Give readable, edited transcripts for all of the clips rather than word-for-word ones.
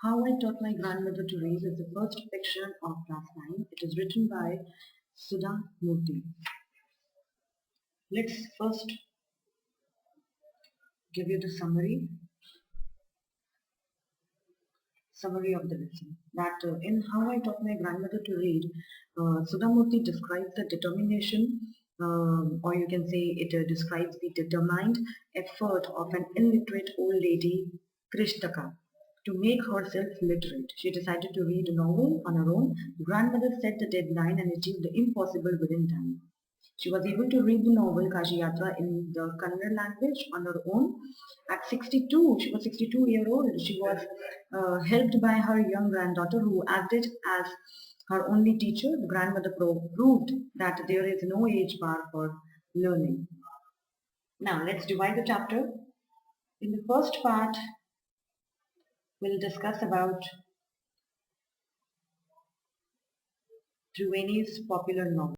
How I Taught My Grandmother to Read is the first fiction of class 9. It is written by Sudha Murthy. Let's first give you the summary of the lesson. In How I Taught My Grandmother to Read, Sudha Murthy describes the determination, or you can say it describes the determined effort of an illiterate old lady, Krishtaka, to make herself literate. She decided to read a novel on her own. Grandmother set the deadline and achieved the impossible within time. She was able to read the novel Kashi Yatra in the Kannada language on her own. At 62, she was 62-year-old. She was helped by her young granddaughter who acted as her only teacher. The grandmother proved that there is no age bar for learning. Now let's divide the chapter. In the first part, we'll discuss about Triveni's popular novel.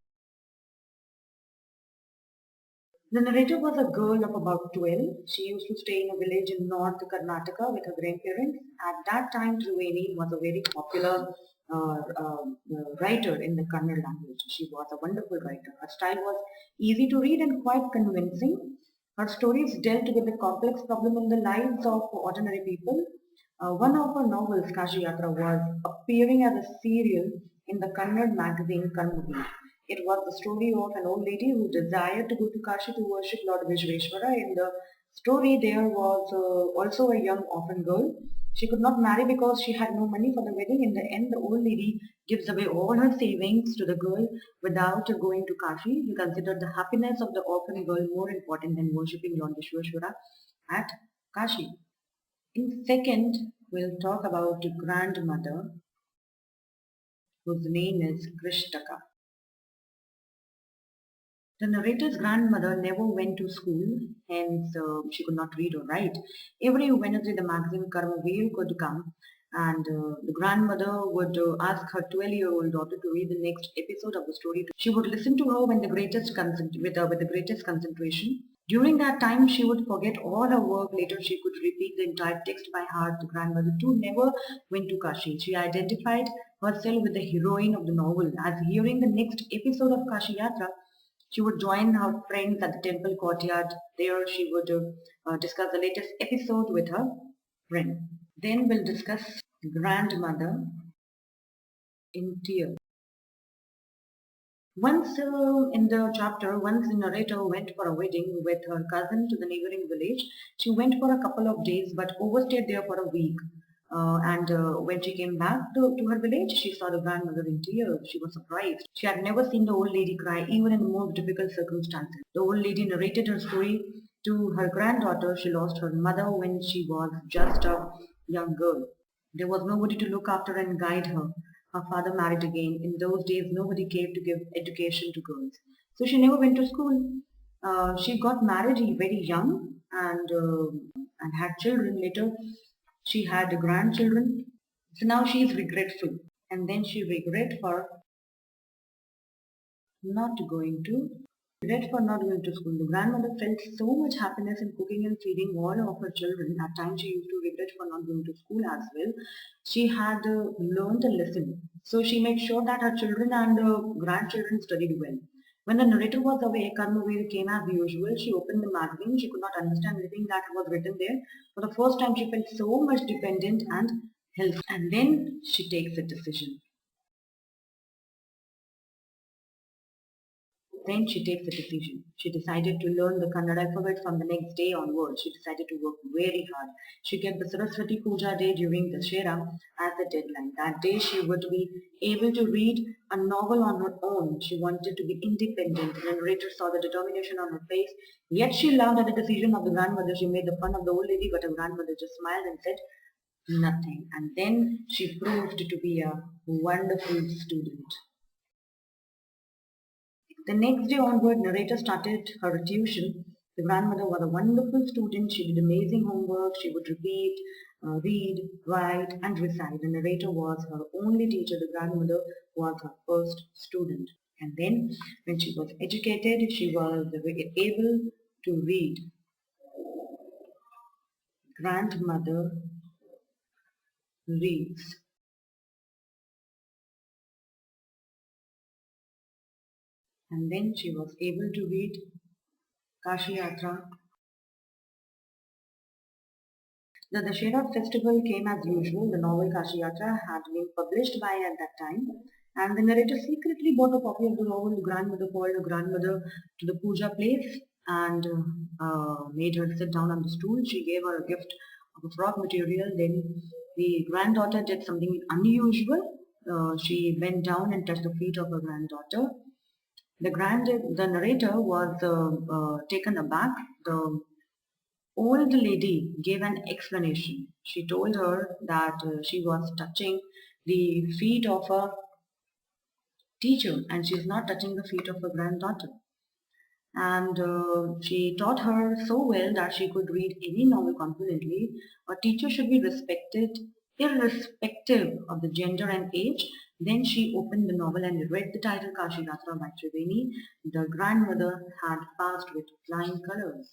The narrator was a girl of about 12. She used to stay in a village in North Karnataka with her grandparents. At that time, Triveni was a very popular writer in the Kannada language. She was a wonderful writer. Her style was easy to read and quite convincing. Her stories dealt with the complex problem in the lives of ordinary people. One of her novels, Kashi Yatra, was appearing as a serial in the Kannada magazine Karmaveer. It was the story of an old lady who desired to go to Kashi to worship Lord Vishveshwara. In the story, there was also a young orphan girl. She could not marry because she had no money for the wedding. In the end, the old lady gives away all her savings to the girl without going to Kashi. He considered the happiness of the orphan girl more important than worshipping Lord Vishveshwara at Kashi. In second, we'll talk about the grandmother whose name is Krishtaka. The narrator's grandmother never went to school, hence she could not read or write. Every Wednesday the magazine Karmaveer could come and the grandmother would ask her 12-year-old daughter to read the next episode of the story. She would listen to her with the greatest concentration. During that time, she would forget all her work. Later, she could repeat the entire text by heart. The grandmother too never went to Kashi. She identified herself with the heroine of the novel. As hearing the next episode of Kashi Yatra, she would join her friends at the temple courtyard. There she would discuss the latest episode with her friend. Then we'll discuss grandmother in tears. Once in the chapter, once the narrator went for a wedding with her cousin to the neighboring village. She went for a couple of days but overstayed there for a week. And when she came back to her village, she saw the grandmother in tears. She was surprised. She had never seen the old lady cry, even in the most difficult circumstances. The old lady narrated her story to her granddaughter. She lost her mother when she was just a young girl. There was nobody to look after and guide her. Her father married again. In those days, nobody came to give education to girls. So she never went to school. She got married very young and had children. Later, she had grandchildren. So now she is regretful. And then she not going to regret for not going to school. The grandmother felt so much happiness in cooking and feeding all of her children. At times she used to regret for not going to school as well. She had learned a lesson. So she made sure that her children and grandchildren studied well. When the narrator was away, Karmaveer came as usual. She opened the magazine. She could not understand anything that was written there. For the first time, she felt so much dependent and helpless. And then she takes a decision. Then she takes a decision. She decided to learn the Kannada alphabet from the next day onwards. She decided to work very hard. She kept the Saraswati Puja day during the Shera as the deadline. That day she would be able to read a novel on her own. She wanted to be independent. The narrator saw the determination on her face. Yet she laughed at the decision of the grandmother. She made the fun of the old lady, but her grandmother just smiled and said nothing. And then she proved to be a wonderful student. The next day onward, narrator started her tuition. The grandmother was a wonderful student. She did amazing homework. She would repeat, read, write, and recite. The narrator was her only teacher. The grandmother was her first student. And then, when she was educated, she was able to read. Grandmother reads. And then she was able to read Kashi Yatra. The Dussehra festival came as usual. The novel Kashi Yatra had been published by at that time, and the narrator secretly bought a copy of the novel. The grandmother called her grandmother to the puja place and made her sit down on the stool. She gave her a gift of a frock material. Then the granddaughter did something unusual. She bent down and touched the feet of her granddaughter. The narrator was taken aback. The old lady gave an explanation. She told her that she was touching the feet of a teacher and she is not touching the feet of her granddaughter. And she taught her so well that she could read any novel confidently. A teacher should be respected irrespective of the gender and age. Then she opened the novel and read the title Kashi Yatra by Triveni. The grandmother had passed with flying colors.